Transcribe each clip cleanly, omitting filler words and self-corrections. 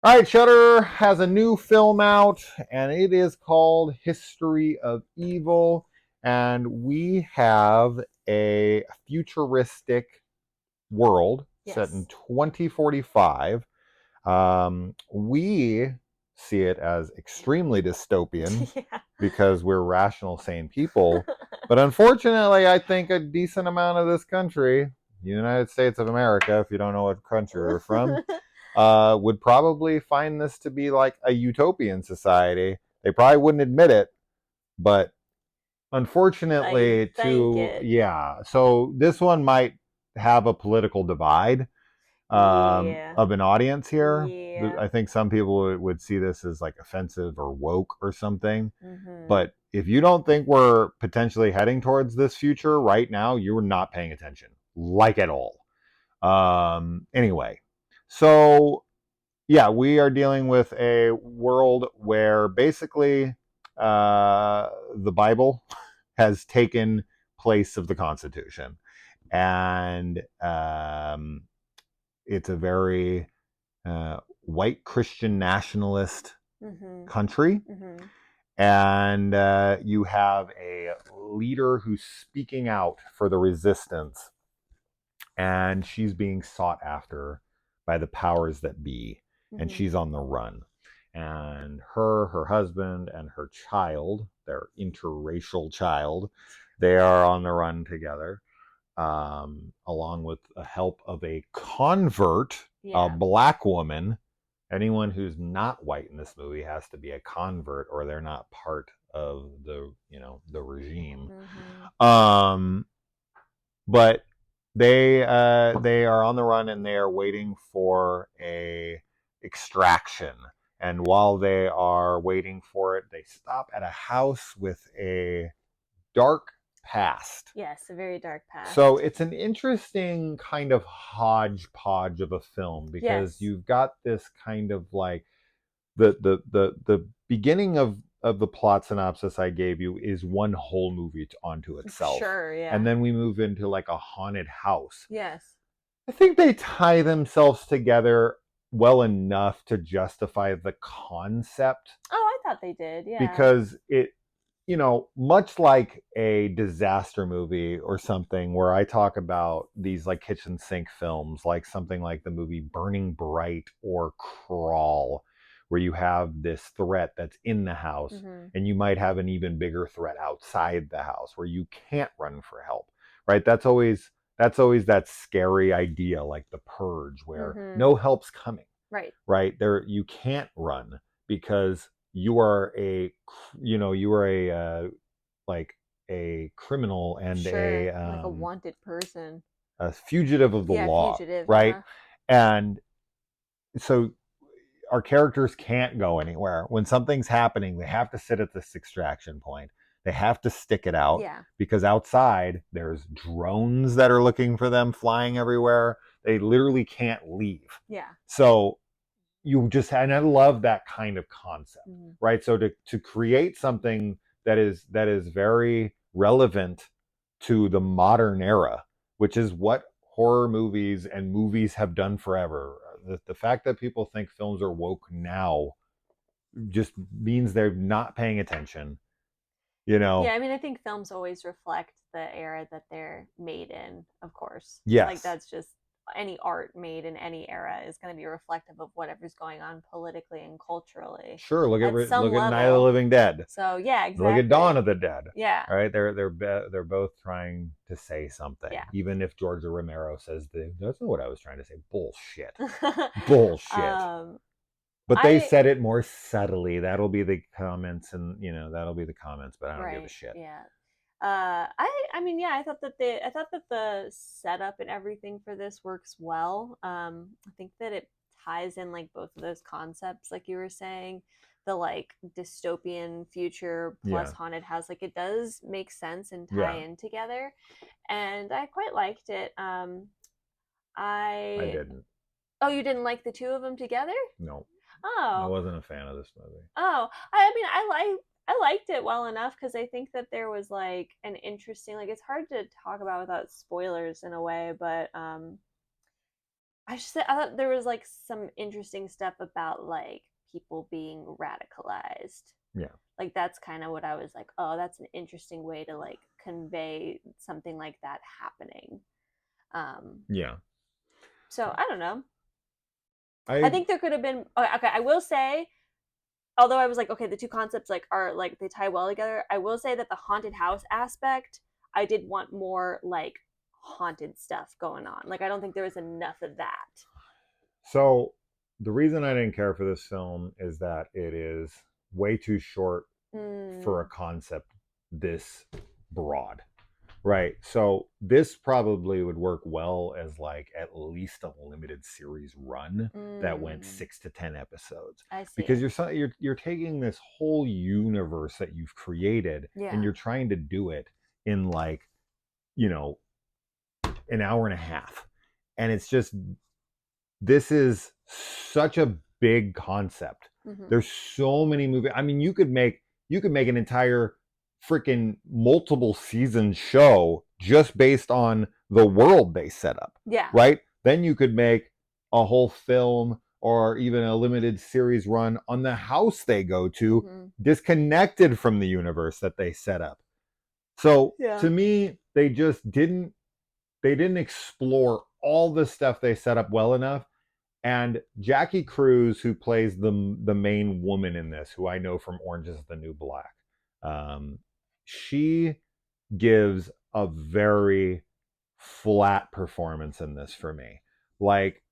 All right, Shudder has a new film out, and it is called History of Evil. And we have a futuristic world set in Yes. 2045. We see it as extremely dystopian Yeah. because we're rational, sane people. But unfortunately, I think a decent amount of this country, the United States of America, if you don't know what country we're from, would probably find this to be like a utopian society. They probably wouldn't admit it, but I unfortunately, think it. yeah. So this one might have a political divide Yeah. of an audience here. Yeah. I think some people would see this as like offensive or woke or something. Mhm. But if you don't think we're potentially heading towards this future right now, you're not paying attention, like at all. Anyway, so yeah, we are dealing with a world where basically the Bible has taken place of the Constitution, and it's a very white Christian nationalist Mhm. country, Mhm. and you have a leader who's speaking out for the resistance, and she's being sought after by the powers that be, and Mhm. she's on the run. And her husband, and her child, their interracial child, they are on the run together, along with the help of a convert, a Yeah. black woman. Anyone who's not white in this movie has to be a convert, or they're not part of the regime. Mhm. Um, but they are on the run, and they are waiting for a extraction. And while they are waiting for it, they stop at a house with a dark past. Yes, a very dark So past. it's an interesting kind of hodgepodge of a film, because Yes. you've got this kind of like the beginning of the plot synopsis I gave you is one whole movie onto itself. Sure, And yeah. then we move into like a haunted house. Yes. I think they tie themselves together well enough to justify the concept, Oh, I thought they did. Yeah. because much like a disaster movie or something, where I talk about these like kitchen sink films, like something like the movie Burning Bright or Crawl, where you have this threat that's in the house, Mhm. and you might have an even bigger threat outside the house where you can't run for help, right? That's always that scary idea, like the purge, where Mhm. no help's coming, Right. right? There, you can't run because you are like a criminal and Sure. Like a wanted person. a fugitive of the Yeah, law, fugitive. right? Uh-huh. And so our characters can't go anywhere. When something's happening, they have to sit at this extraction point. They have to stick it out, Yeah. because outside there's drones that are looking for them flying everywhere. They literally can't leave. Yeah. So and I love that kind of concept, Mhm. right? So to create something that is very relevant to the modern era, which is what horror movies and movies have done forever. The fact that people think films are woke now just means they're not paying attention, you Yeah, know. I mean, I think films always reflect the era that they're made in, of course. Like, Yes. that's just any art made in any era is going to be reflective of whatever's going on politically and culturally Sure, at some look at Night of the level. Living Dead. So, yeah, Look at Dawn exactly. of the Dead. Yeah. All right, they're both trying to say something, Yeah. even if George Romero says that's not what I was trying to say. Bullshit, bullshit. um, But they I, said it more subtly. That'll be the comments, and that'll be the comments. But I don't give a right. shit. Yeah. I mean, yeah, I thought that the setup and everything for this works well. I think that it ties in like both of those concepts, like you were saying, the like dystopian future plus Yeah, haunted house. Like it does make sense and tie yeah. in together, and I quite liked it. I I didn't. Oh, you didn't like the two of them together? No, I Oh, wasn't a fan of this movie. Oh, I mean, I liked it well enough because I think that there was like an interesting, like it's hard to talk about without spoilers in a way, but I thought there was like some interesting stuff about like people being radicalized. Yeah. Like that's kind of what I was like, oh, that's an interesting way to like convey something like that happening. Um, Yeah. so I don't know. I I think there could have been okay. I will say, although I was like, okay, the two concepts like are like they tie well together. I will say that the haunted house aspect, I did want more like haunted stuff going on. Like I don't think there was enough of that. So the reason I didn't care for this film is that it is way too short for a Mm, concept this broad. Right. So this probably would work well as like at least a limited series run that went mm, 6 to 10 episodes, I see. because you're taking this whole universe that you've created and Yeah. you're trying to do it in like, you know, an hour and a half. And it's just, this is such a big concept. Mm-hmm. There's so many movies. I mean, you could make an entire freaking multiple season show just based on the world they set up, Yeah. right? Then you could make a whole film or even a limited series run on the house they go to, Mm-hmm. disconnected from the universe that they set up. So Yeah. to me, they didn't explore all the stuff they set up well enough. And Jackie Cruz, who plays the main woman in this, who I know from Orange is the New Black, she gives a very flat performance in this for me. Like,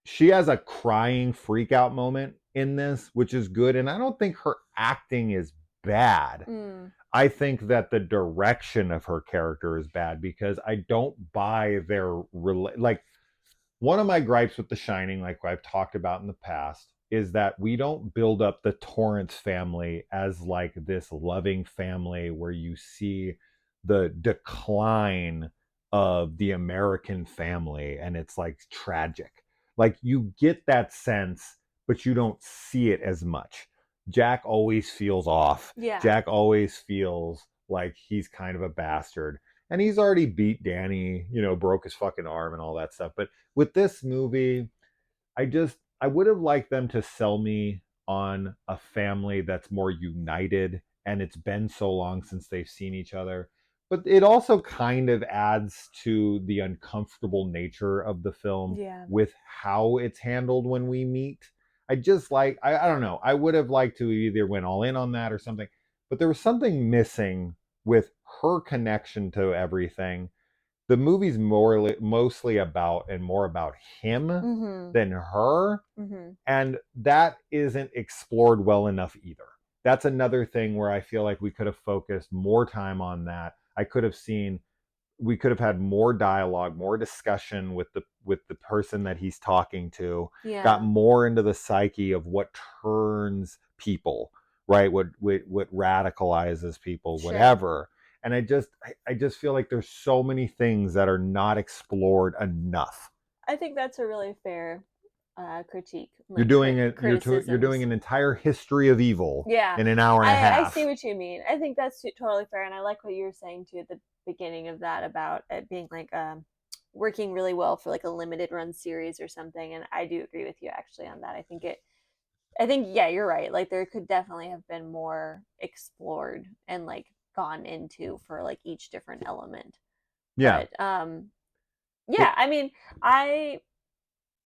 she has a crying freak out moment in this, which is good. And I don't think her acting is bad. Mm. I think that the direction of her character is bad because I don't buy their like, one of my gripes with The Shining, like I've talked about in the past, is that we don't build up the Torrance family as like this loving family where you see the decline of the American family and it's like tragic. Like you get that sense, but you don't see it as much. Jack always feels off. Yeah. Jack always feels like he's kind of a bastard. And he's already beat Danny, broke his fucking arm and all that stuff. But with this movie, I would have liked them to sell me on a family that's more united, and it's been so long since they've seen each other. But it also kind of adds to the uncomfortable nature of the film Yeah. with how it's handled when we meet. I don't know. I would have liked to either went all in on that or something, but there was something missing with her connection to everything. The movie's mostly more about him Mm-hmm. than her, Mm-hmm. and that isn't explored well enough either. That's another thing where I feel like we could have focused more time on that. We could have had more dialogue, more discussion with the person that he's talking to, got Yeah. more into the psyche of what turns people, right? What radicalizes people, Sure. whatever. And I just feel like there's so many things that are not explored enough. I think that's a really fair critique, You're like doing it. You're doing criticisms. an entire history of evil Yeah, in an hour and a I see half. what you mean. I think that's totally fair, and I like what you were saying too at the beginning of that about it being like working really well for like a limited run series or something. And I do agree with you actually on that. I think yeah, you're right. Like there could definitely have been more explored and like gone into for like each different element. Yeah, But yeah, it I mean, I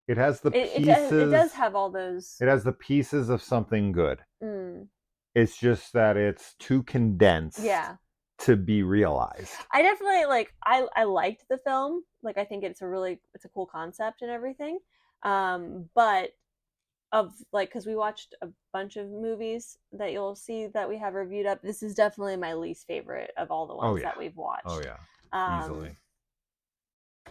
it has the it does pieces. have all those. It has the pieces of something good. Mm, It's just that it's too condensed yeah, to be realized. I definitely like. I liked the film. Like I think it's a cool concept and everything. But of like because we watched a bunch of movies that you'll see that we have reviewed up. This is definitely my least favorite of all the Oh ones yeah. that we've Oh watched. yeah. Um, Easily.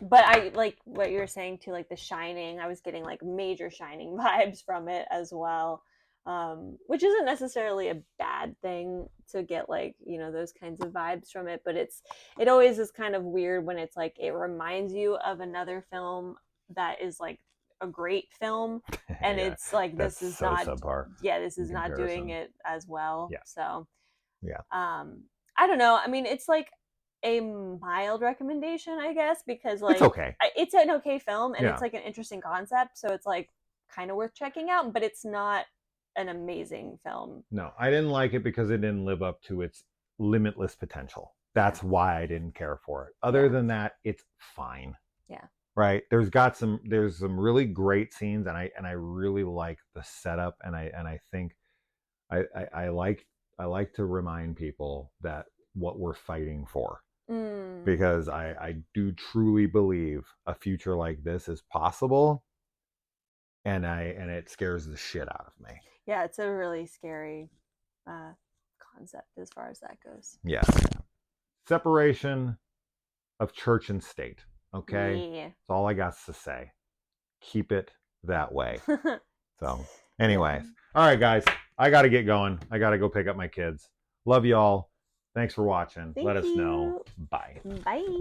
but I like what you were saying too, like The Shining. I was getting like major Shining vibes from it as well, which isn't necessarily a bad thing to get like those kinds of vibes from it. But it always is kind of weird when it's like it reminds you of another film that is like a great film, and Yeah. it's like That's this is so not subpar yeah this in is not doing comparison. it as well. Yeah. So Yeah. I don't know. I mean, it's like a mild recommendation, I guess, because It's like okay. it's an okay film and Yeah. it's like an interesting concept, so it's like kind of worth checking out, but it's not an amazing film. No, I didn't like it because it didn't live up to its limitless potential. Yeah. That's why I didn't care for it. Other Yeah. than that, it's fine. Yeah. Right? There's some really great scenes, and I really like the setup, and I think I I like to remind people that what we're fighting for, Mm. because I do truly believe a future like this is possible, and it scares the shit out of me. Yeah, it's a really scary concept as far as that goes. Yes. Separation of church and state. Okay? Yeah. That's all I got to say. Keep it that way. So, Yeah. anyways. All right, guys. I got to get going. I got to go pick up my kids. Love y'all. Thanks for watching. Thank Let us know. you. Bye. Bye.